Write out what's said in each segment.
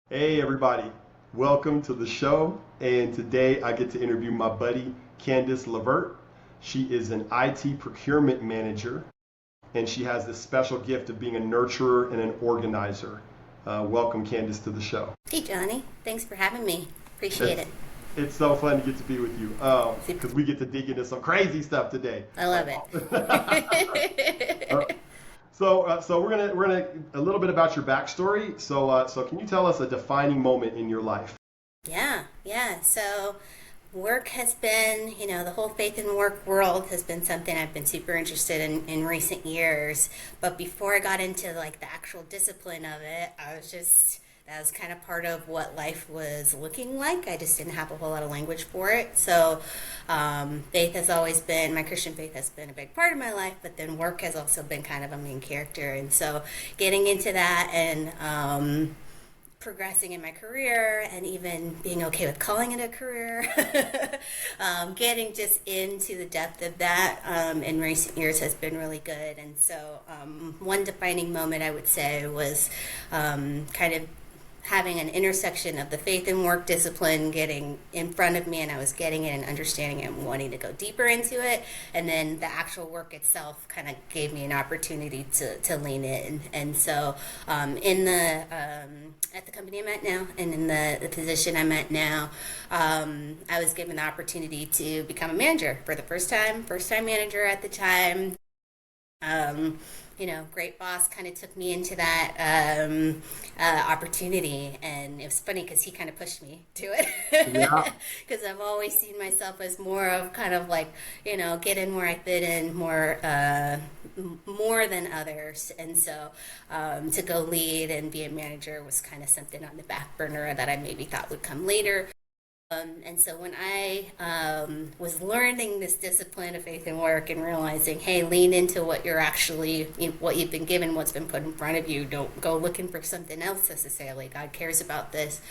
Hey everybody, welcome to the show. And today I get to interview my buddy Candice Levert. She is an IT procurement manager and she has this special gift of being a nurturer and an organizer. Welcome Candice to the show. Hey, Johnny. Thanks for having me. Appreciate It's, it. it's so fun to get to be with you Super. because we get to dig into some crazy stuff today. I love Uh, it. so we're gonna a little bit about your backstory. So can you tell us a defining moment in your life? yeah. So, work has been, the whole faith and work world has been something I've been super interested in recent years. But before I got into like the actual discipline of it, that was kind of part of what life was looking like. I just didn't have a whole lot of language for it. So, faith has always been, my Christian faith has been a big part of my life, but then work has also been kind of a main character. And so, getting into that and progressing in my career and even being okay with calling it a career, getting just into the depth of that in recent years has been really good. And so, one defining moment I would say was kind of having an intersection of the faith and work discipline getting in front of me, and I was getting it and understanding it and wanting to go deeper into it, and then the actual work itself kind of gave me an opportunity to lean in. And so in the at the company I'm at now and in the position I'm at now, I was given the opportunity to become a manager for the first time manager at the time. um, Great boss kind of took me into that opportunity, and it was funny because he kind of pushed me to Yeah. it because I've always seen myself as more of kind of like get in where I fit in more than others, and so to go lead and be a manager was kind of something on the back burner that I maybe thought would come later. And so when I was learning this discipline of faith and work and realizing, hey, lean into what what you've been given, what's been put in front of you. Don't go looking for something else necessarily. God cares about this.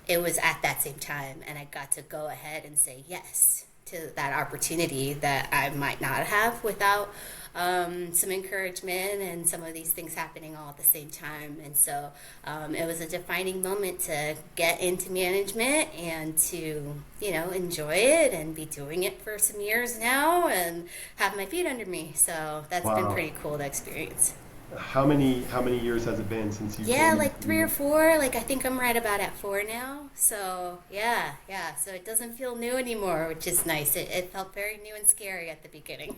It was at that same time, and I got to go ahead and say yes to that opportunity that I might not have without some encouragement and some of these things happening all at the same time. And so it was a defining moment to get into management and to, enjoy it and be doing it for some years now and have my feet under me. So that's been Wow. pretty cool to experience. How many years has it been since you Yeah, came like three or into? four. Like I think I'm right about at four now. So yeah. So it doesn't feel new anymore, which is nice. It felt very new and scary at the beginning.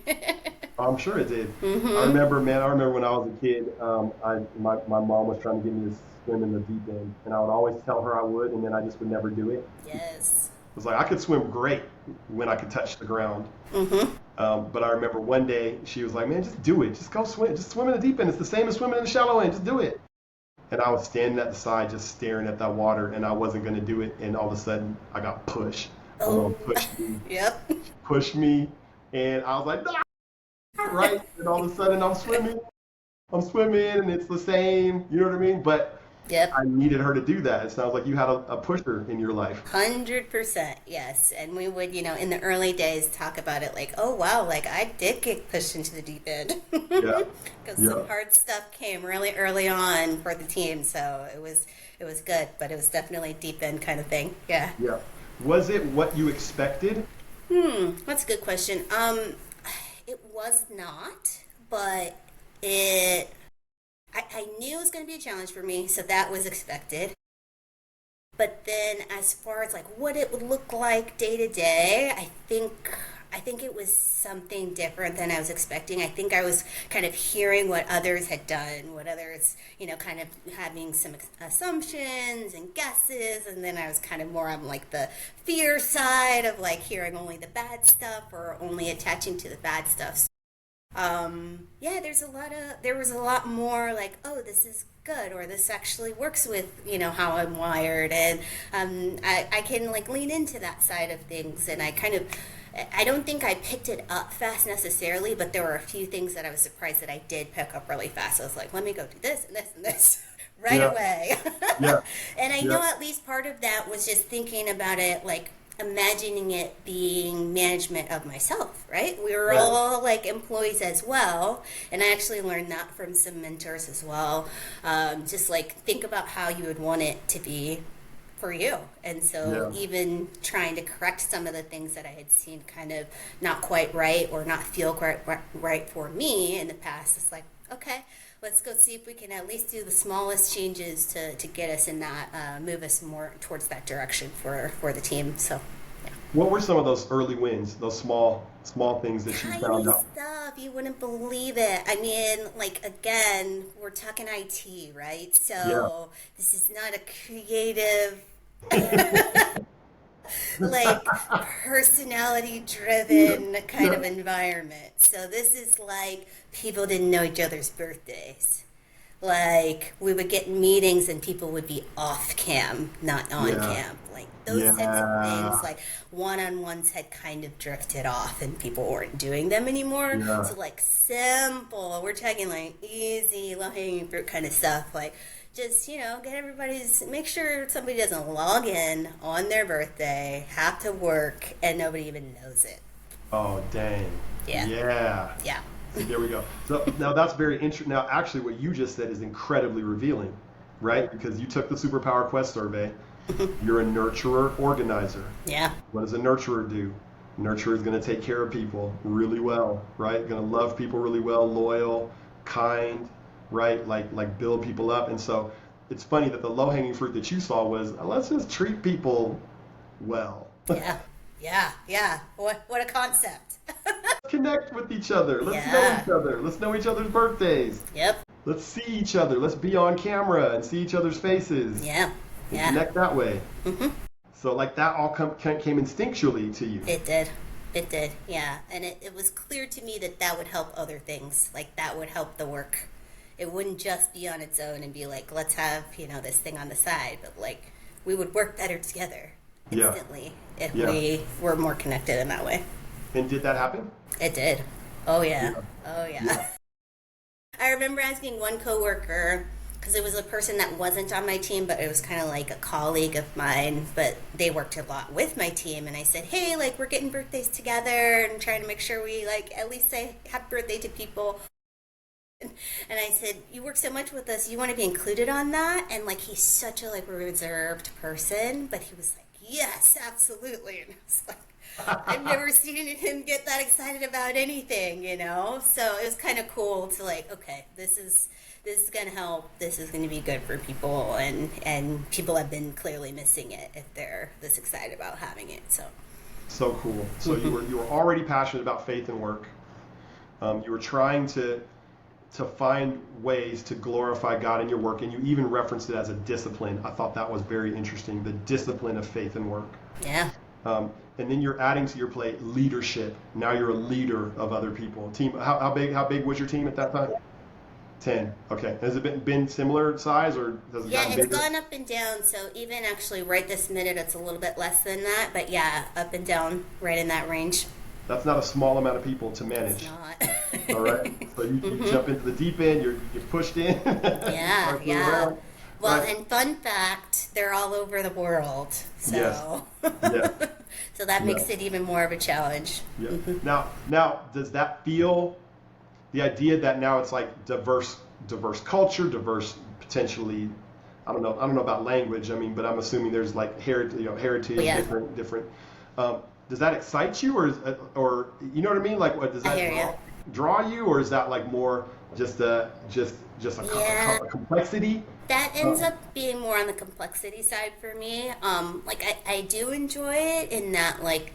I'm sure it did. I Mm-hmm. remember, man. I remember when I was a kid. My mom was trying to get me to swim in the deep end, and I would always tell her I would, and then I just would never do it. Yes. It was like I could swim great when I could touch the ground. Mm-hmm. But I remember one day she was like, "Man, just do it. Just go swim. Just swim in the deep end. It's the same as swimming in the shallow end. Just do it." And I was standing at the side, just staring at that water, and I wasn't gonna do it. And all of a sudden, I got pushed. My Oh, mom yep. pushed me, and I was like, "No!" Right? And all of a sudden, I'm swimming, and it's the same. You know what I mean? But Yep. I needed her to do that. It sounds like you had a pusher in your life. 100%, yes. And we would, in the early days talk about it like, oh wow, like I did get pushed into the deep end. Yeah, Because yeah, some hard stuff came really early on for the team, so it was good, but it was definitely deep end kind of thing. Yeah. yeah. Was it what you expected? That's a good question. It was not, but it I knew it was going to be a challenge for me, so that was expected. But then, as far as like what it would look like day to day, I think it was something different than I was expecting. I think I was kind of hearing what others had done, what others, kind of having some assumptions and guesses, and then I was kind of more on like the fear side of like hearing only the bad stuff or only attaching to the bad stuff. Yeah, there was a lot more like, oh, this is good, or this actually works with, how I'm wired, and I can like lean into that side of things, and I don't think I picked it up fast necessarily, but there were a few things that I was surprised that I did pick up really fast. I was like, let me go do this and this and this right Yeah, away. yeah, And I yeah, know at least part of that was just thinking about it like imagining it being management of myself, right? We were Right. all like employees as well. And I actually learned that from some mentors as well. Just like think about how you would want it to be for you. And so Yeah. even trying to correct some of the things that I had seen kind of not quite right or not feel quite right for me in the past, it's like, okay, let's go see if we can at least do the smallest changes to get us in that, move us more towards that direction for the team. So, yeah. What were some of those early wins, those small things that you Tiny found out? stuff, you wouldn't believe it. I mean, like, again, we're talking IT, right? Yeah. So this is not a creative like personality driven kind Yeah. of environment. So this is like people didn't know each other's birthdays. Like we would get meetings and people would be off cam, not on Yeah. cam. Like those types of Yeah. things, like one-on-ones had kind of drifted off and people weren't doing them anymore. Yeah. So like simple, we're talking like easy, low-hanging fruit kind of stuff. Like just, get everybody's, make sure somebody doesn't log in on their birthday, have to work, and nobody even knows it. Oh, dang. Yeah. Yeah. Yeah. See, there we go. So now that's very interesting. Now, actually, what you just said is incredibly revealing, right? Because you took the Superpower Quest survey. You're a nurturer organizer. Yeah. What does a nurturer do? Nurturer is going to take care of people really well, right? Going to love people really well, loyal, kind, right? Like build people up. And so it's funny that the low hanging fruit that you saw was let's just treat people well. Yeah. Yeah. Yeah. What a concept. Connect with each other. Let's know Yeah. each other. Let's know each other's birthdays. Yep. Let's see each other. Let's be on camera and see each other's faces Yeah. and Yeah. connect that way. hmm So like that all came instinctually to you. It did. It did. Yeah. And it was clear to me that that would help other things. Like that would help the work. It wouldn't just be on its own and be like, let's have, this thing on the side. But like we would work better together Yeah. instantly if Yeah. we were more connected in that way. And did that happen? It did. Oh yeah. Yeah. Oh yeah. Yeah. I remember asking one coworker because it was a person that wasn't on my team, but it was kind of like a colleague of mine. But they worked a lot with my team, and I said, "Hey, like we're getting birthdays together and trying to make sure we like at least say happy birthday to people." And I said, "You work so much with us, you want to be included on that?" And like he's such a like reserved person, but he was like, "Yes, absolutely." And I was like, I've never seen him get that excited about anything, So it was kind of cool to like, okay, this is going to help. This is going to be good for people, and people have been clearly missing it if they're this excited about having it. So cool. So you were already passionate about faith and work. You were trying to find ways to glorify God in your work, and you even referenced it as a discipline. I thought that was very interesting, the discipline of faith and work. Yeah. And then you're adding to your plate leadership. Now you're a leader of other people. Team, how big was your team at that time? 10. Okay. Has it been similar size, or has it Yeah, gotten it's bigger? gone up and down. So even actually right this minute, it's a little bit less than that. But yeah, up and down, right in that range. That's not a small amount of people to It's manage. not. All right. So you jump into the deep end. You're pushed in. Yeah, Start moving yeah. around. Well, Right. and fun fact, they're all over the world. So, Yes. so that makes Yeah. it even more of a challenge. Yeah. Now, does that feel the idea that now it's like diverse culture, diverse potentially? I don't know about language. I mean, but I'm assuming there's like heritage, Yeah. different. Does that excite you, or you know what I mean? Like, what does I that hear draw you, or is that like more just a Yeah. complexity? That ends up being more on the complexity side for me. Like I do enjoy it in that, like,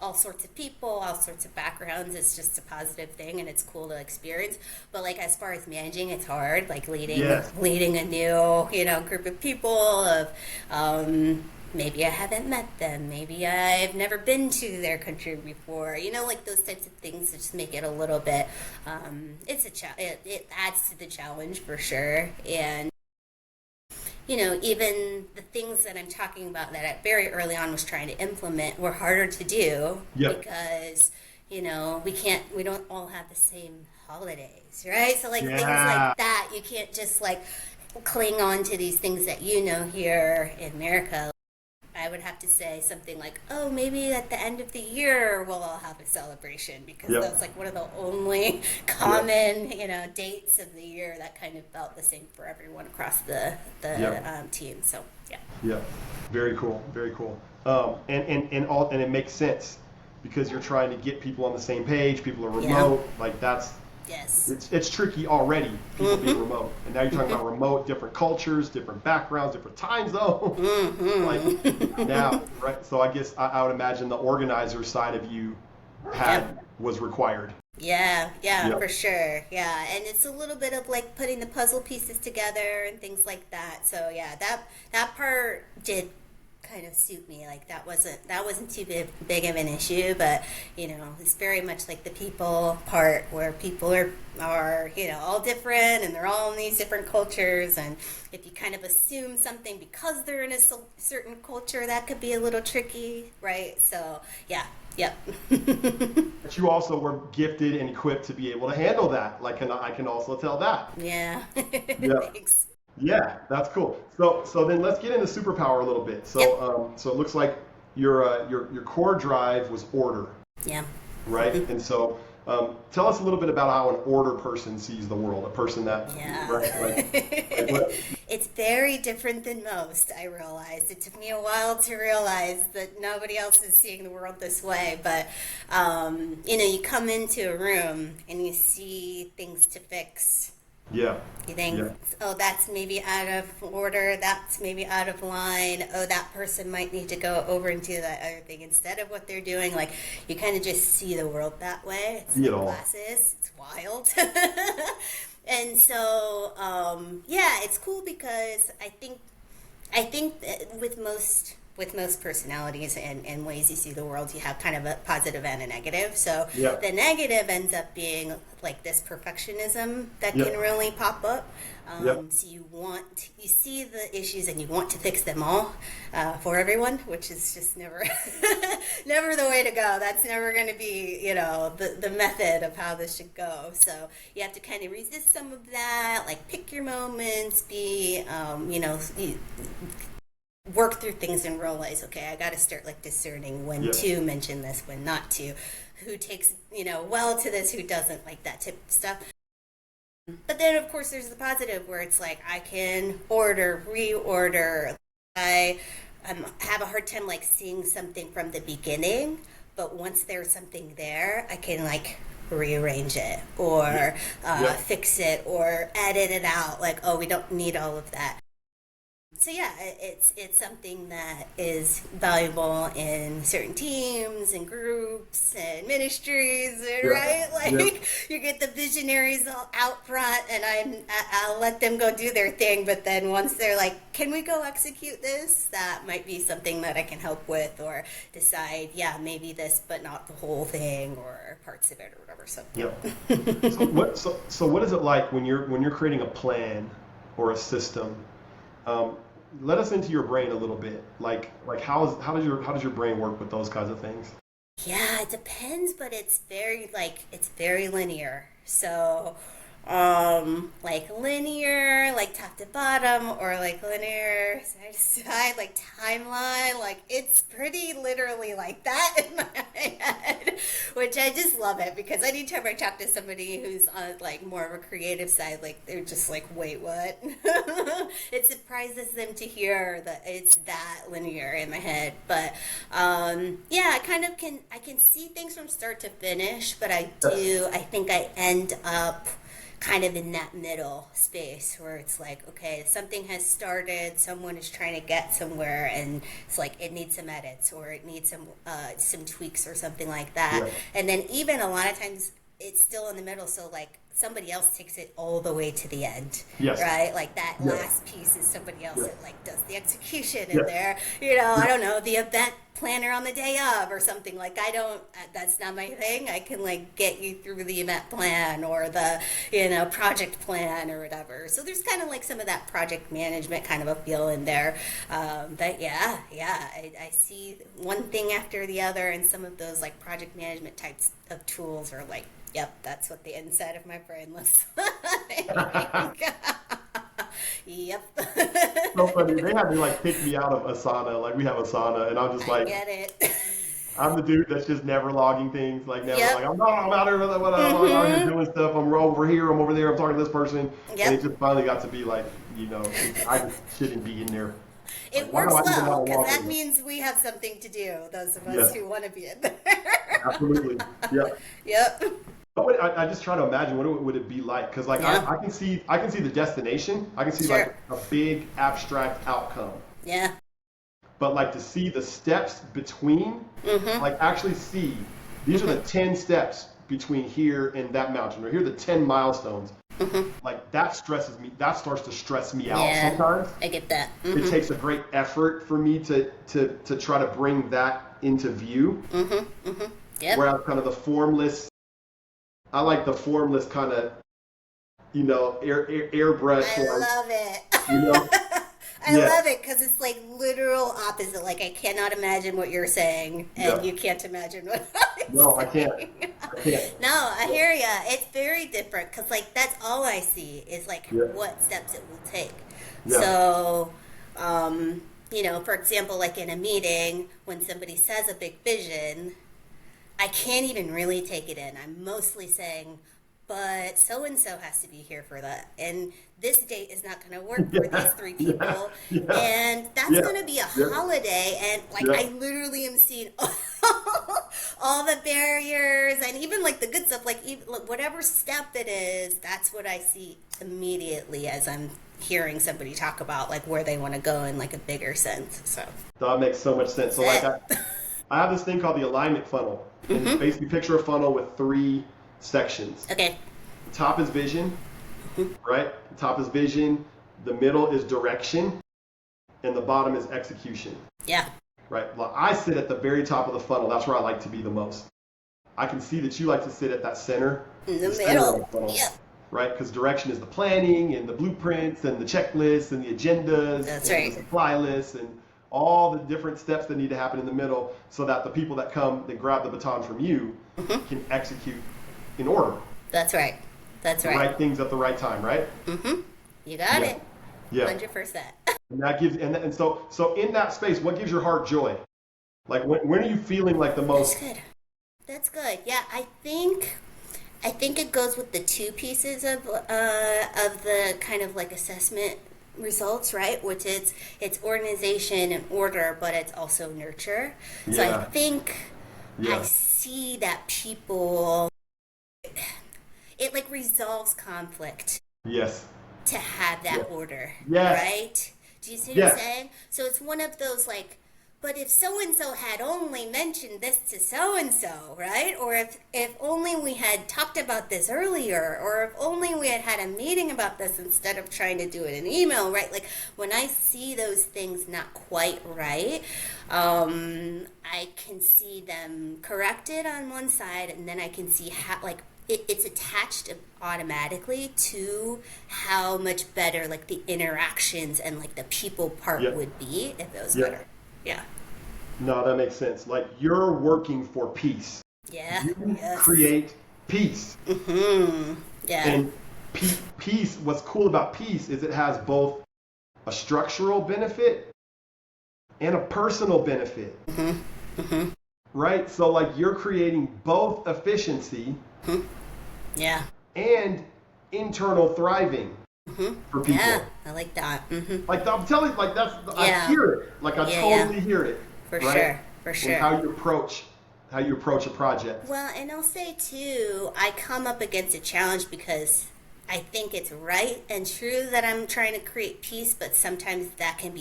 all sorts of people, all sorts of backgrounds. It's just a positive thing, and it's cool to experience. But like as far as managing, it's hard. Like leading Yes. leading a new group of people of. Maybe I haven't met them. Maybe I've never been to their country before. Like those types of things that just make it a little bit. It's it adds to the challenge for sure. And even the things that I'm talking about that I very early on was trying to implement were harder to do Yep. because we don't all have the same holidays, right? So like things Yeah. like that, you can't just like cling on to these things that here in America. I would have to say something like, oh, maybe at the end of the year we'll all have a celebration, because that's like one of the only common, dates of the year that kind of felt the same for everyone across the team. So, yeah. Yeah. Very cool. Very cool. And it makes sense because you're trying to get people on the same page. People are remote. Like that's, yes. It's tricky already, people being remote. And now you're talking about remote, different cultures, different backgrounds, different time zones. Like now, right? So I guess I would imagine the organizer side of you was required. Yeah, for sure. Yeah, and it's a little bit of like putting the puzzle pieces together and things like that. So yeah, that part did kind of suit me. Like that wasn't too big of an issue, but it's very much like the people part where people are all different and they're all in these different cultures, and if you kind of assume something because they're in a certain culture, that could be a little tricky, right? So yeah. Yep. But you also were gifted and equipped to be able to handle that. Like, I can also tell that. Yeah. Thanks. Yeah, that's cool. So then let's get into superpower a little bit. So so it looks like your core drive was order. Yeah. Right. And so tell us a little bit about how an order person sees the world. A person that. Yeah. Right, it's very different than most. I realized it took me a while to realize that nobody else is seeing the world this way. But you come into a room and you see things to fix. Yeah. You think, oh, that's maybe out of order, that's maybe out of line, oh, that person might need to go over and do that other thing instead of what they're doing. Like, you kind of just see the world that way. It's glasses. It's wild. And so, it's cool because I think that with most personalities and ways you see the world, you have kind of a positive and a negative. So the negative ends up being like this perfectionism that can really pop up. So you see the issues and you want to fix them all for everyone, which is just never the way to go. That's never going to be, the method of how this should go. So you have to kind of resist some of that, like pick your moments, work through things and realize, okay, I got to start like discerning when to mention this, when not to, who takes, well to this, who doesn't, like that type of stuff. But then of course there's the positive where it's like, I can reorder. I have a hard time like seeing something from the beginning, but once there's something there, I can like rearrange it or fix it or edit it out. Like, oh, we don't need all of that. So yeah, it's something that is valuable in certain teams and groups and ministries, right? Like you get the visionaries all out front, and I'll let them go do their thing. But then once they're like, "Can we go execute this?" That might be something that I can help with, or decide, maybe this, but not the whole thing, or parts of it, or whatever. So So what is it like when you're creating a plan or a system? Let us into your brain a little bit. Like how does your brain work with those kinds of things? Yeah, it depends, but it's very linear. So like linear, like top to bottom, or like linear side to side, like timeline, like it's pretty literally like that in my head, which I just love it, because anytime I talk to somebody who's on like more of a creative side, like they're just like, wait, what? It surprises them to hear that it's that linear in my head. But I can see things from start to finish, but I think I end up kind of in that middle space where it's like, okay, something has started, someone is trying to get somewhere, and it's like it needs some edits, or it needs some tweaks or something like that. And then even a lot of times it's still in the middle, so like somebody else takes it all the way to the end, right? Like that last piece is somebody else that like does the execution in there, I don't know, the event planner on the day of or something. Like that's not my thing. I can like get you through the event plan or the project plan or whatever. So there's kind of like some of that project management kind of a feel in there. But I see one thing after the other, and some of those like project management types of tools are like, yep, that's what the inside of my brain looks like. Yep. So funny. They had to like kick me out of Asana. Like we have Asana, and I'm just I like, get it. I'm the dude that's just never logging things. Like never. Like Yep. I'm out here. I'm out here doing stuff. I'm over here. I'm over there. I'm talking to this person. And it Yep. just finally got to be like, I just shouldn't be in there. Like, It why do works I even well want to because log that in? means we have something to do, those of us Yes, who want to be in there. absolutely. Yeah. Yep. I just try to imagine what would it be like because like Yeah. I can see the destination. I can see like Sure. a big abstract outcome. Yeah. But like to see the steps between, like actually see these are the 10 steps between here and that mountain, or here are the 10 milestones. Like that stresses me. That starts to stress me out Yeah. sometimes. I get that. It takes a great effort for me to try to bring that into view. Yep. Whereas kind of the formless, I like the formless kind of, airbrush. I love it. You know, I yeah, love it because it's like literal opposite. Like I cannot imagine what you're saying, and yeah. you can't imagine what I'm No, I can't. saying. I can't. No, I hear ya. It's very different because like that's all I see is like Yeah, what steps it will take. yeah, So, for example, like in a meeting, when somebody says a big vision, I can't even really take it in. I'm mostly saying, but so and so has to be here for that, and this date is not going to work for these three yeah, people, yeah, and that's yeah, going to be a yeah, holiday, and like yeah, I literally am seeing all the barriers and even like the good stuff, like even, like, whatever step it is, that's what I see immediately as I'm hearing somebody talk about like where they want to go in like a bigger sense. So that makes so much sense. So like that's it. I have this thing called the alignment funnel, and it's basically picture a funnel with 3 sections. Okay. The top is vision, right? The top is vision. The middle is direction, and the bottom is execution. Yeah. Right? Well, I sit at the very top of the funnel. That's where I like to be the most. I can see that you like to sit at that center, In the center of the middle. funnel, Yeah. right? Because direction is the planning and the blueprints and the checklists and the agendas That's and right. the supply lists and all the different steps that need to happen in the middle so that the people that come, that grab the baton from you, can execute in order. That's right. That's The right. right things at the right time, right? You got Yeah. it. Yeah. 100%. And that gives, and so in that space, what gives your heart joy? Like when are you feeling like the That's most? good. That's good. Yeah, I think it goes with the 2 pieces of the kind of like assessment results, right? Which it's organization and order, but it's also nurture. So I Yeah, think I yeah, see that people, it like resolves conflict yes, to have yeah, that order, yes, right? Do you see what I'm yes, saying? So it's one of those like, but if so and so had only mentioned this to so and so, right? Or if only we had talked about this earlier, or if only we had had a meeting about this instead of trying to do it in email, right? Like when I see those things not quite right, I can see them corrected on one side, and then I can see how like it's attached automatically to how much better like the interactions and like the people part yeah, would be if it was yeah. better. Yeah. No, that makes sense. Like you're working for peace. Yeah. You Yes. create peace. Yeah. And peace, what's cool about peace is it has both a structural benefit and a personal benefit, right? So like you're creating both efficiency Yeah. and internal thriving for people. Yeah. I like that. Like I'm telling you, like I Yeah. hear it. Like I Yeah. totally hear it, For right? sure. For And sure. how you approach a project. Well, and I'll say too, I come up against a challenge because I think it's right and true that I'm trying to create peace, but sometimes that can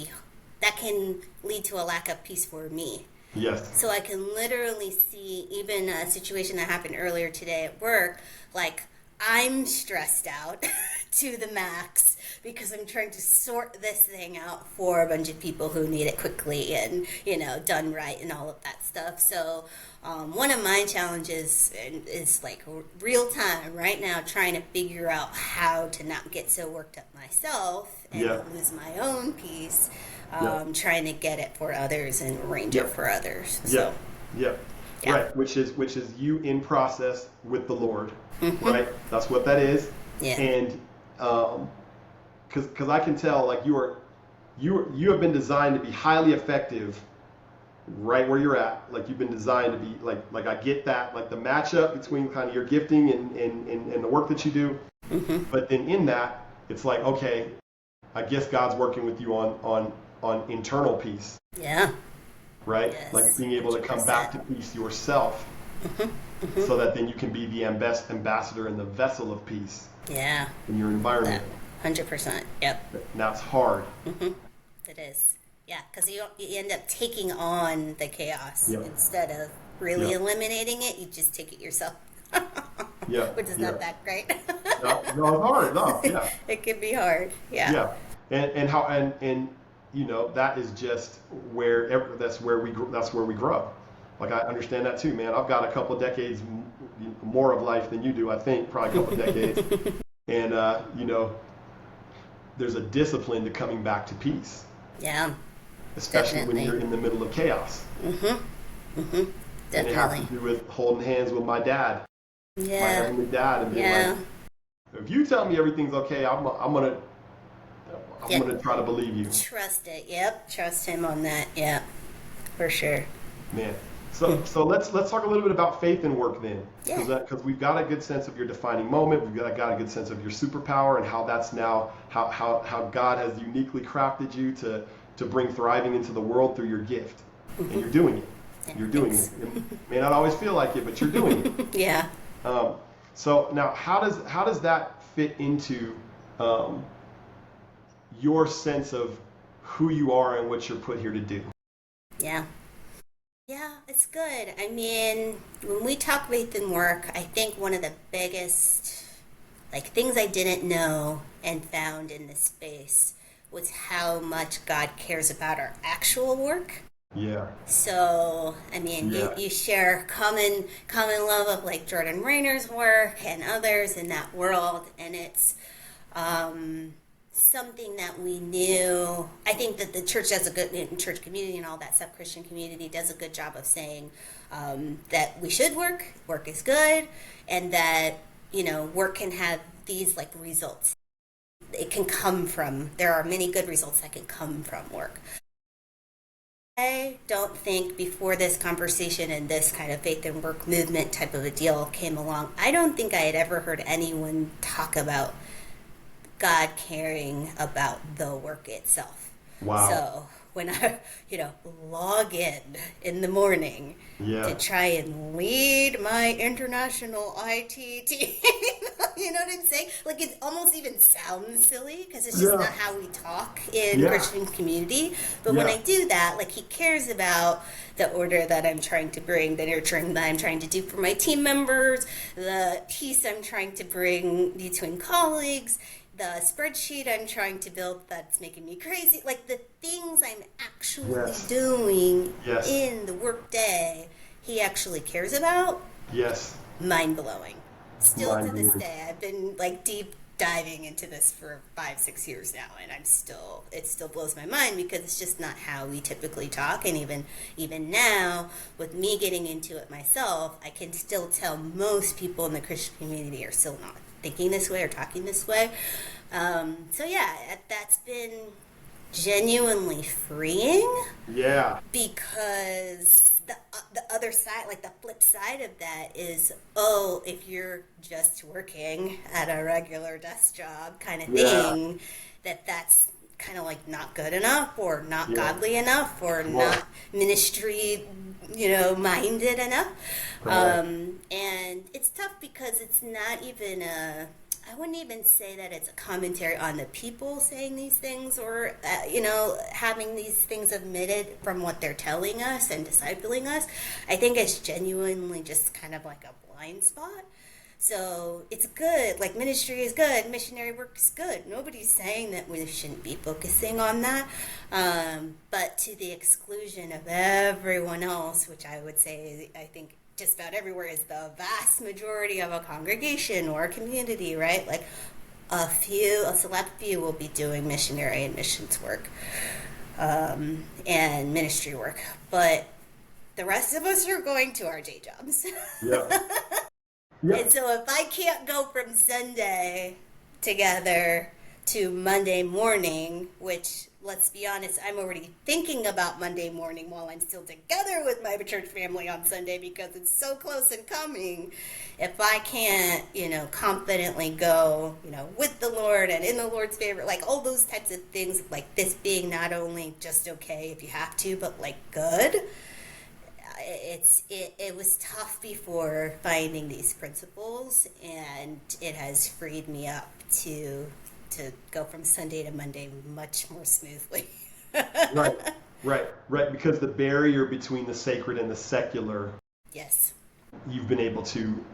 lead to a lack of peace for me. Yes. So I can literally see even a situation that happened earlier today at work, like I'm stressed out to the max because I'm trying to sort this thing out for a bunch of people who need it quickly and, done right and all of that stuff. So one of my challenges is like real time right now trying to figure out how to not get so worked up myself and Yeah. lose my own peace, Yeah. trying to get it for others and arrange Yeah. it for others. Yeah. So, Yeah. yeah. Right. Which is you in process with the Lord. Right. That's what that is. Yeah. And because I can tell like you have been designed to be highly effective right where you're at. Like you've been designed to be like I get that, like the matchup between kind of your gifting and the work that you do. Mm-hmm. But then in that, it's like, okay, I guess God's working with you on internal peace. Yeah. Right? Yes. Like being able to come back to peace yourself. Mm-hmm. Mm-hmm. So that then you can be the ambassador and the vessel of peace. Yeah. In your environment. 100%. Yep. And that's hard. Mm-hmm. It is. Yeah, because you end up taking on the chaos instead of really eliminating it. You just take it yourself. Which is not that great. No, it's hard. No, yeah. It can be hard. Yeah. Yeah, and you know that is just that's where we grow. Like I understand that too, man. I've got a couple of decades more of life than you do. I think probably a couple of decades, and you know, there's a discipline to coming back to peace. Yeah. Especially definitely. when you're in the middle of chaos. Mm-hmm. Mm-hmm. Definitely. And it has to do with holding hands with my dad. Yeah. My heavenly dad, and being like, if you tell me everything's okay, I'm gonna try to believe you. Trust it. Yep. Trust him on that. Yeah. For sure. Man. So let's talk a little bit about faith and work then. Yeah. Because we've got a good sense of your defining moment. We've got a good sense of your superpower and how that's now how God has uniquely crafted you to bring thriving into the world through your gift. And you're doing it. You're doing it. It may not always feel like it, but you're doing it. Yeah. So now, how does that fit into your sense of who you are and what you're put here to do? Yeah. Yeah, it's good. I mean, when we talk faith and work, I think one of the biggest things I didn't know and found in this space was how much God cares about our actual work. Yeah. So, I mean, you share common love of like Jordan Rayner's work and others in that world, and it's something that we knew. I think that the church does a good, in church community and all that stuff, Christian community does a good job of saying that we should work is good, and that, you know, work can have these like results. It can come from, there are many good results that can come from work. I don't think before this conversation and this kind of faith and work movement type of a deal came along, I don't think I had ever heard anyone talk about God caring about the work itself. Wow. So when I, log in the morning to try and lead my international IT team, you know what I'm saying? Like, it almost even sounds silly because it's just not how we talk in Christian community. But when I do that, like, he cares about the order that I'm trying to bring, the nurturing that I'm trying to do for my team members, the peace I'm trying to bring between colleagues, the spreadsheet I'm trying to build that's making me crazy, like the things I'm actually doing in the work day, he actually cares about. Yes. Mind-blowing. Still to this day, I've been like deep diving into this for 5-6 years now, and it still blows my mind because it's just not how we typically talk. And even now, with me getting into it myself, I can still tell most people in the Christian community are still not thinking this way or talking this way. So that's been genuinely freeing. Yeah. Because the other side, like the flip side of that is, if you're just working at a regular desk job kind of thing, that's kind of like not good enough or not godly enough or not ministry, minded enough. And it's tough because it's not even I wouldn't even say that it's a commentary on the people saying these things or, having these things omitted from what they're telling us and discipling us. I think it's genuinely just kind of like a blind spot. So it's good, like ministry is good, missionary work is good. Nobody's saying that we shouldn't be focusing on that, but to the exclusion of everyone else, which I would say, I think just about everywhere is the vast majority of a congregation or a community, right? Like a select few will be doing missionary and missions work and ministry work, but the rest of us are going to our day jobs. Yeah. And so if I can't go from Sunday together to Monday morning, which, let's be honest, I'm already thinking about Monday morning while I'm still together with my church family on Sunday because it's so close and coming. If I can't, confidently go, with the Lord and in the Lord's favor, like all those types of things, like this being not only just okay if you have to, but like good. It was tough before finding these principles, and it has freed me up to go from Sunday to Monday much more smoothly. Right. Because the barrier between the sacred and the secular, yes, you've been able to,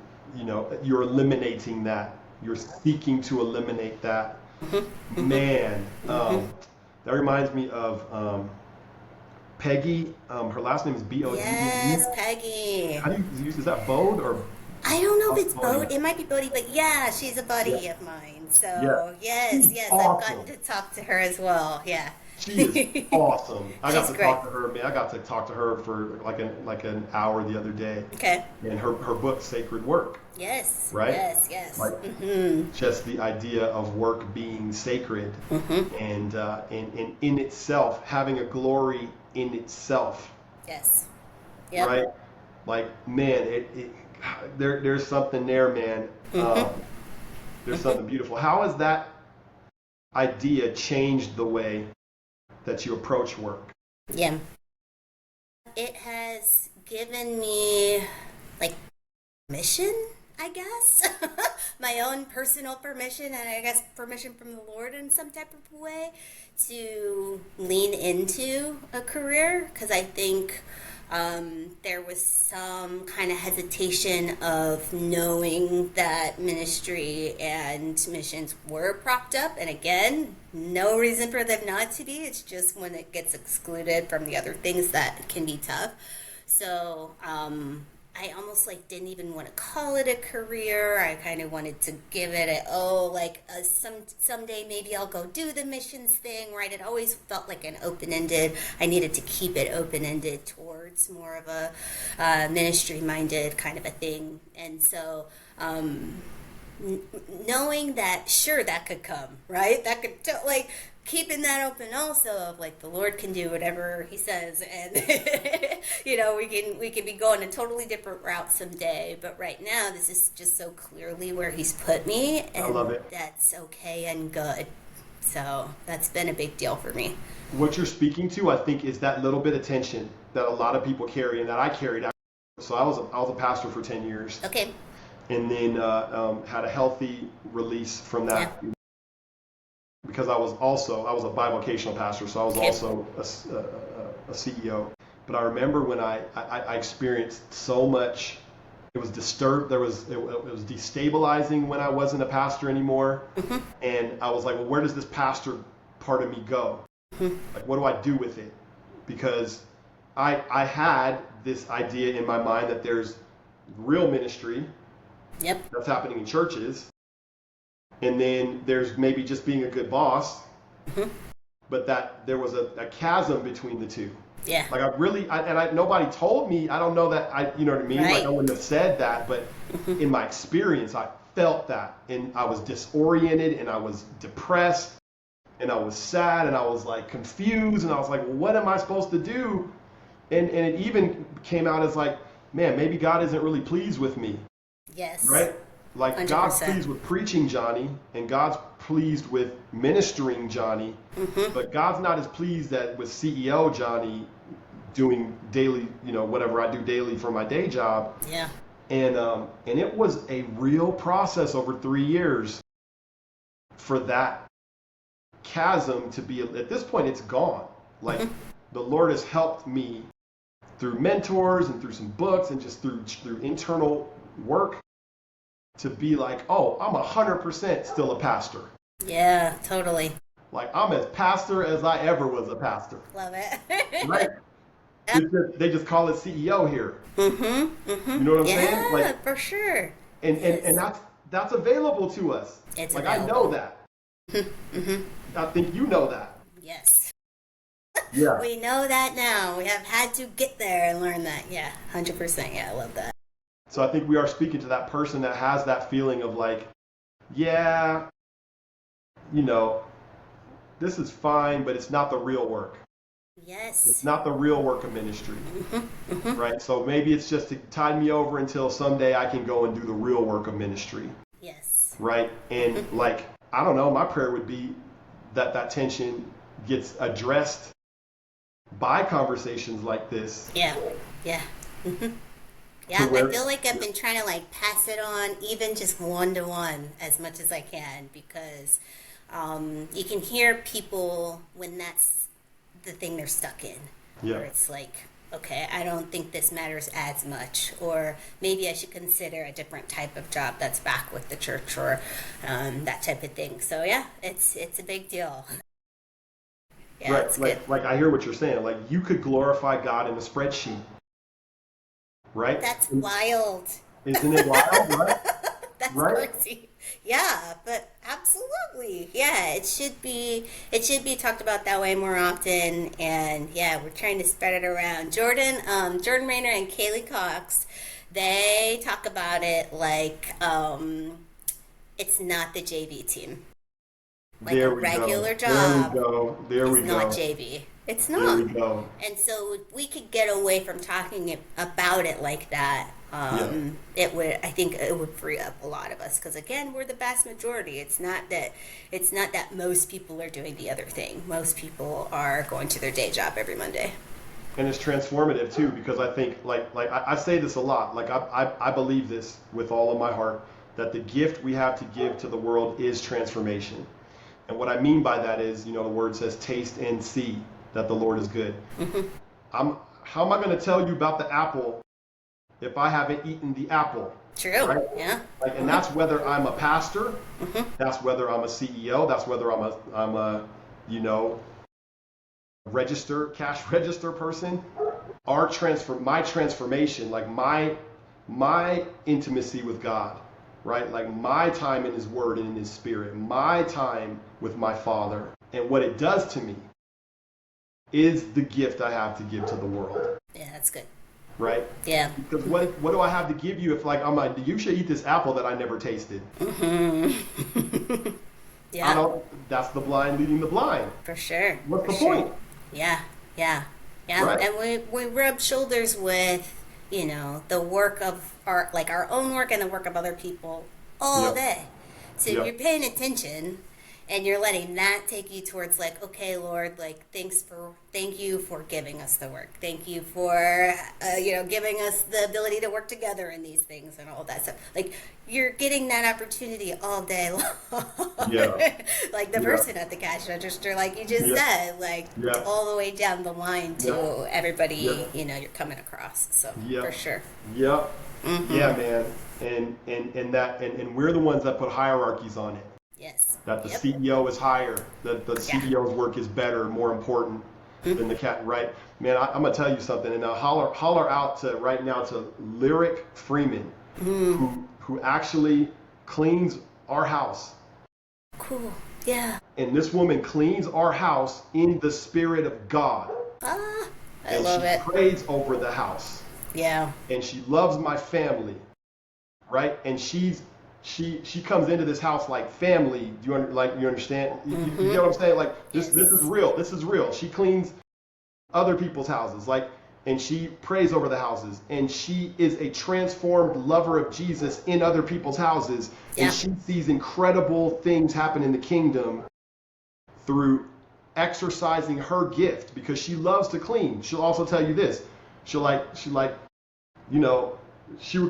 you're eliminating that. You're seeking to eliminate that. Mm-hmm. Man, that reminds me of Peggy. Her last name is B-O-D-E. Yes, Peggy. How do you use, is that Bode or? I don't know if it's Bodie. It might be Bodie, but yeah, she's a buddy of mine. So yes, awesome. I've gotten to talk to her as well. Yeah. She is awesome. I got to talk to her, man. I got to talk to her for like an hour the other day. Okay. And her book, Sacred Work. Yes. Right? Yes. Like just the idea of work being sacred and in itself, having a glory in itself. Yes. Yep. Right? Like, man, there's something there, man. There's something beautiful. How has that idea changed the way that you approach work? Yeah. It has given me, like, permission, I guess. My own personal permission, and I guess permission from the Lord in some type of way to lean into a career, because I think there was some kind of hesitation of knowing that ministry and missions were propped up. And again, no reason for them not to be. It's just when it gets excluded from the other things that can be tough. So I almost didn't even want to call it a career. I kind of wanted to give it someday maybe I'll go do the missions thing, right? It always felt like an open-ended. I needed to keep it open-ended towards more of a ministry-minded kind of a thing. And so knowing that, sure, that could come, right? That could, keeping that open also of the Lord can do whatever he says, and we can be going a totally different route someday, but right now this is just so clearly where he's put me, and I love it. That's okay and good. So that's been a big deal for me. What you're speaking to, I think, is that little bit of tension that a lot of people carry and that I carried. So I was a pastor for 10 years. Okay. And then had a healthy release from that. Yeah. Because I was a bivocational pastor, so I was also a CEO. But I remember when I experienced so much, it was disturbed. It was destabilizing when I wasn't a pastor anymore, and I was like, well, where does this pastor part of me go? Like, what do I do with it? Because I had this idea in my mind that there's real ministry that's happening in churches. And then there's maybe just being a good boss, but that there was a chasm between the two. Yeah. Like nobody told me. I don't know that you know what I mean? Right. Like I wouldn't have said that, but in my experience, I felt that, and I was disoriented, and I was depressed, and I was sad, and I was confused, and I was like, well, what am I supposed to do? And it even came out as man, maybe God isn't really pleased with me. Yes. Right. 100%. God's pleased with preaching Johnny, and God's pleased with ministering Johnny, but God's not as pleased with CEO Johnny doing daily, whatever I do daily for my day job. Yeah. And it was a real process over 3 years for that chasm to be, at this point, it's gone. The Lord has helped me through mentors and through some books and just through internal work to be oh, I'm 100% still a pastor. Yeah, totally. I'm as pastor as I ever was a pastor. Love it. Right? They just call it CEO here. You know what I'm saying? Yeah, for sure. And that's available to us. It's available. I know that. I think you know that. Yes. Yeah. We know that now. We have had to get there and learn that. Yeah, 100%. Yeah, I love that. So I think we are speaking to that person that has that feeling of yeah, you know, this is fine, but it's not the real work. Yes. It's not the real work of ministry, right? So maybe it's just to tide me over until someday I can go and do the real work of ministry, Yes. right? And like, I don't know, my prayer would be that that tension gets addressed by conversations like this. Yeah. Yeah. Yeah, I feel like I've been trying to like pass it on, even just one to one, as much as I can, because you can hear people when that's the thing they're stuck in, where it's like, okay, I don't think this matters as much, or maybe I should consider a different type of job that's back with the church, or that type of thing. So yeah, it's a big deal. Yeah, right, it's good. like I hear what you're saying. Like you could glorify God in a spreadsheet, right? That's wild. Isn't it wild, right? That's right? crazy. Yeah, but absolutely. Yeah, it should be talked about that way more often, and yeah, we're trying to spread it around. Jordan Rayner and Kaylee Cox, they talk about it like it's not the JV team. Like there a we regular go. job. There we is go. not JV. It's not. There we go. And so we could get away from talking about it like that. It would, I think, it would free up a lot of us, because again, we're the vast majority. It's not that most people are doing the other thing. Most people are going to their day job every Monday. And it's transformative too, because I think like I say this a lot. Like I believe this with all of my heart, that the gift we have to give to the world is transformation. And what I mean by that is, the word says, taste and see that the Lord is good. How am I going to tell you about the apple if I haven't eaten the apple? True. Right? Yeah. Like, and that's whether I'm a pastor, that's whether I'm a CEO, that's whether I'm a cash register person. My transformation, like my intimacy with God, right? Like my time in His Word and in His Spirit, my time with my Father, and what it does to me is the gift I have to give to the world. Yeah, that's good. Right? Yeah. Because what do I have to give you if like I'm like, you should eat this apple that I never tasted? Yeah. That's the blind leading the blind. For sure. What's the point? Yeah. Right. And we rub shoulders with, the work of our own work and the work of other people all day. So if you're paying attention and you're letting that take you towards like, okay, Lord, like thank you for giving us the work. Thank you for giving us the ability to work together in these things and all that stuff. Like you're getting that opportunity all day long. Yeah. Like the person at the cash register, like you just said, like all the way down the line to everybody you're coming across. So for sure. Yeah. Yeah, man. And we're the ones that put hierarchies on it. Yes. That the CEO is higher, that the CEO's work is better, more important than the cat, right? Man, I'm gonna tell you something, and holler out right now to Lyric Freeman, who actually cleans our house. Cool. Yeah. And this woman cleans our house in the Spirit of God. I love it. She prays over the house. Yeah. And she loves my family, right? And she comes into this house like family. Do you understand? You know what I'm saying? Like this is real. This is real. She cleans other people's houses, and she prays over the houses, and she is a transformed lover of Jesus in other people's houses, and she sees incredible things happen in the kingdom through exercising her gift, because she loves to clean. She'll also tell you this. She would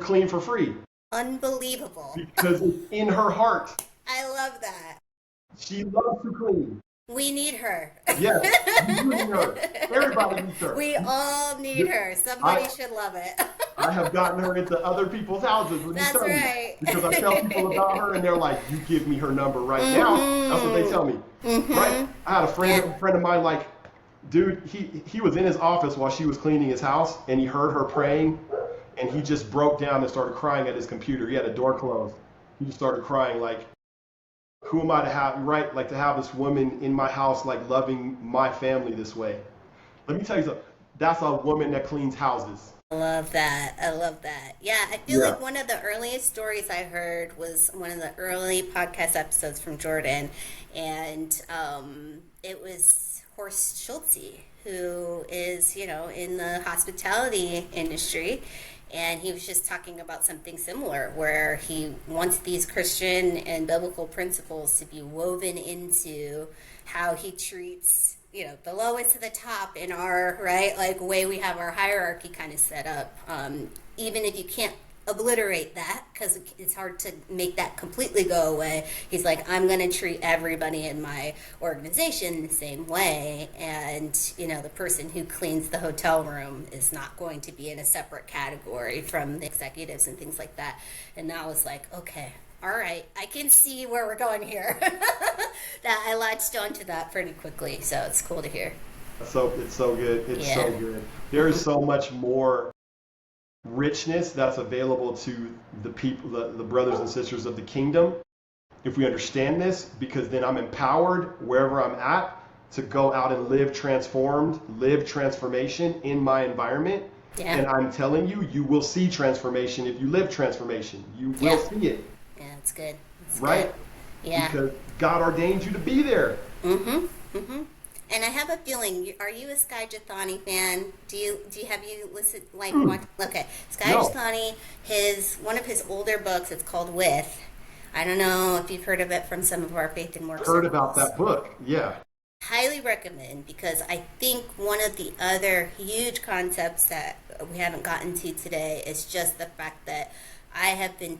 clean for free. Unbelievable. Because it's in her heart. I love that. She loves to clean. We need her. Yes, you need her. Everybody needs her. We all need her. Somebody should love it. I have gotten her into other people's houses. That's right. Because I tell people about her, and they're like, "You give me her number right now." That's what they tell me. Right? I had a friend of mine, like, dude, he was in his office while she was cleaning his house, and he heard her praying, and he just broke down and started crying at his computer. He had a door closed. He just started crying, like, who am I to have, right? Like, to have this woman in my house, like, loving my family this way. Let me tell you something. that's a woman that cleans houses. I love that. I love that. Yeah, I feel Yeah. like one of the earliest stories I heard was one of the early podcast episodes from Jordan, and it was Horst Schulze, who is, in the hospitality industry. And he was just talking about something similar, where he wants these Christian and biblical principles to be woven into how he treats, the lowest to the top in our, right, like way we have our hierarchy kind of set up. Even if you can't obliterate that, because it's hard to make that completely go away, he's like, I'm going to treat everybody in my organization the same way, and the person who cleans the hotel room is not going to be in a separate category from the executives and things like that. And that was like, okay, all right, I can see where we're going here. That I latched onto that pretty quickly, so it's cool to hear. So it's so good. It's so good. There is so much more richness that's available to the people, the brothers and sisters of the kingdom, if we understand this, because then I'm empowered wherever I'm at to go out and live transformation in my environment. Yeah. And I'm telling you, you will see transformation if you live transformation. You will see it. Yeah, it's good. It's right? Good. Yeah. Because God ordained you to be there. Mm-hmm. Mm-hmm. And I have a feeling, are you a Sky Jethani fan? Have you listened, watched? Okay. Sky Jethani, one of his older books, it's called With. I don't know if you've heard of it from some of our Faith and Work Heard circles. About that book, yeah. Highly recommend, because I think one of the other huge concepts that we haven't gotten to today is just the fact that I have been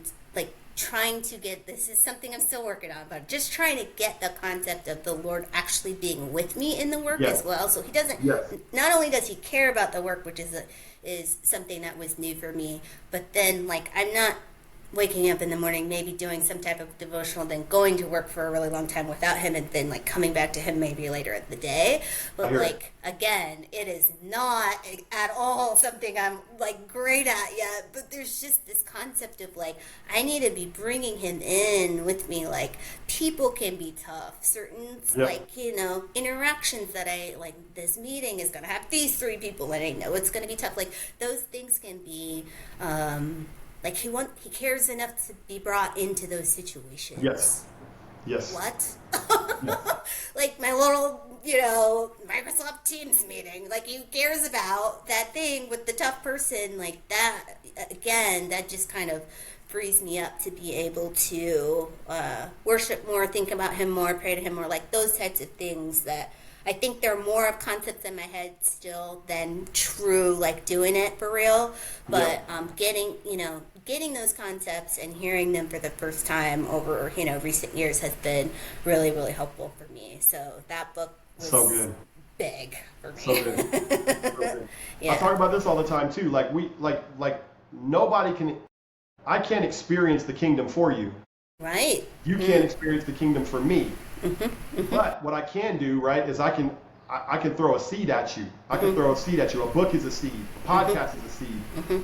trying to get, this is something I'm still working on, but just trying to get the concept of the Lord actually being with me in the work as well. So he doesn't, not only does he care about the work, which is something that was new for me, but then I'm not waking up in the morning, maybe doing some type of devotional, then going to work for a really long time without him, and then coming back to him maybe later in the day. But again, it is not at all something I'm great at yet, but there's just this concept of I need to be bringing him in with me. People can be tough, certain interactions that I this meeting is going to have these 3 people and I know it's going to be tough. Those things can be he cares enough to be brought into those situations. Yes. What? Yes. My little, Microsoft Teams meeting. He cares about that thing with the tough person. That, again, that just kind of frees me up to be able to worship more, think about him more, pray to him more. Those types of things that I think they're more of concepts in my head still than true, doing it for real. But getting those concepts and hearing them for the first time over, recent years has been really, really helpful for me. So that book was so good. Big for me. So good. So good. I talk about this all the time too. Nobody can, I can't experience the kingdom for you. Right. You can't experience the kingdom for me. Mm-hmm. Mm-hmm. But what I can do, right, is I can throw a seed at you. I can throw a seed at you. A book is a seed. A podcast is a seed. Mm-hmm.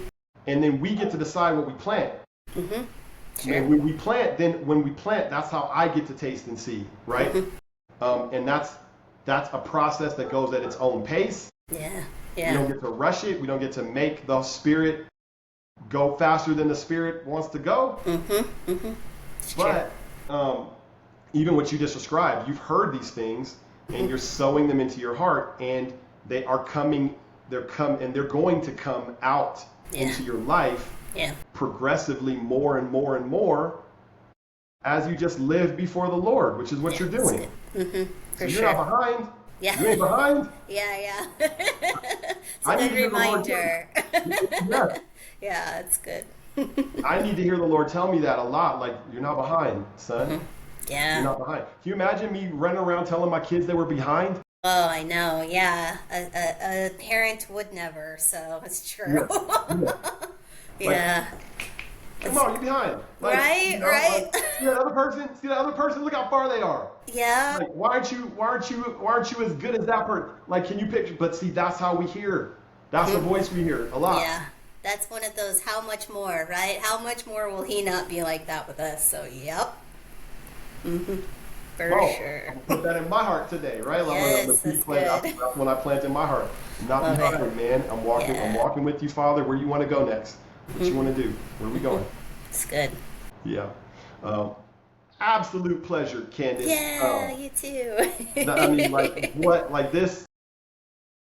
And then we get to decide what we plant. Mm-hmm. Sure. And when we plant, that's how I get to taste and see, right? Mm-hmm. And that's a process that goes at its own pace. Yeah. We don't get to rush it. We don't get to make the Spirit go faster than the Spirit wants to go. Mm-hmm. Mm-hmm. But even what you just described, you've heard these things and you're sowing them into your heart, and they are coming. They're going to come out into your life progressively more and more and more as you just live before the Lord, which is what you're doing. Mm-hmm. So you're not behind. Yeah. You ain't behind. Yeah. It's a good reminder. Yeah, it's good. I need to hear the Lord tell me that a lot. You're not behind, son. Mm-hmm. Yeah. You're not behind. Can you imagine me running around telling my kids they were behind? Oh, I know. Yeah. A parent would never, so it's true. Yeah. Come on, you're behind. Right. See that other person? Look how far they are. Yeah. Why aren't you as good as that person? Can you picture? But see, that's how we hear. That's the voice we hear a lot. Yeah. That's one of those, how much more, right? How much more will he not be like that with us? So, yep. Mm-hmm. For Oh, sure. I'm gonna put that in my heart today, right? Yes, that's good. That's when I plant in my heart. Not Love it. behind, man. I'm Yeah. walking with you, Father. Where you want to go next? What you want to do? Where are we going? It's good. Yeah. Um, Absolute pleasure, Candice. Yeah, you too. I mean, like what? Like this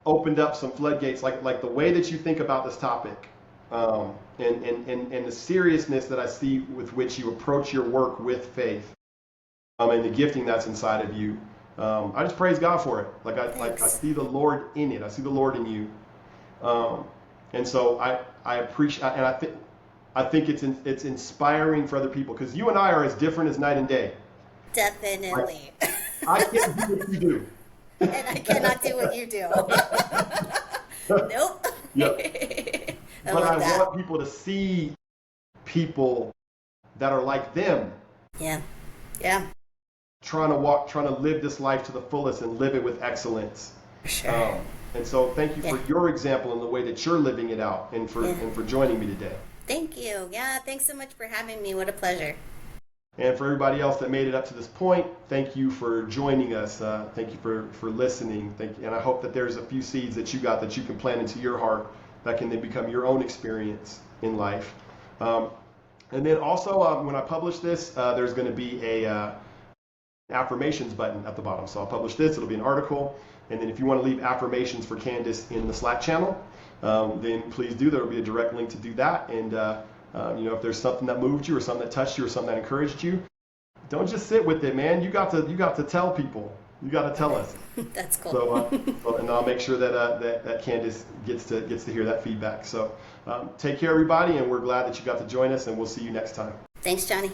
opened up some floodgates. Like the way that you think about this topic, and the seriousness that I see with which you approach your work with faith, and the gifting that's inside of you. I just praise God for it. I see the Lord in it. I see the Lord in you. And so I appreciate, and I think it's inspiring for other people, because you and I are as different as night and day. Definitely. I can't do what you do. And I cannot do what you do. Nope. Yep. I But I love that. want people to see people that are like them, Yeah. Yeah. trying to live this life to the fullest and live it with excellence. For sure. And so thank you for your example and the way that you're living it out, and for joining me today. Thank you. Yeah, thanks so much for having me. What a pleasure. And for everybody else that made it up to this point, thank you for joining us. Thank you for listening. And I hope that there's a few seeds that you got that you can plant into your heart that can then become your own experience in life. And then also, when I publish this, there's going to be a affirmations button at the bottom. So I'll publish this. It'll be an article. And then if you want to leave affirmations for Candice in the Slack channel, then please do. There will be a direct link to do that. And if there's something that moved you, or something that touched you, or something that encouraged you, don't just sit with it, man. You got to tell people. You got to tell us. That's cool. So, and I'll make sure that Candice gets to hear that feedback. So take care, everybody, and we're glad that you got to join us, and we'll see you next time. Thanks, Johnny.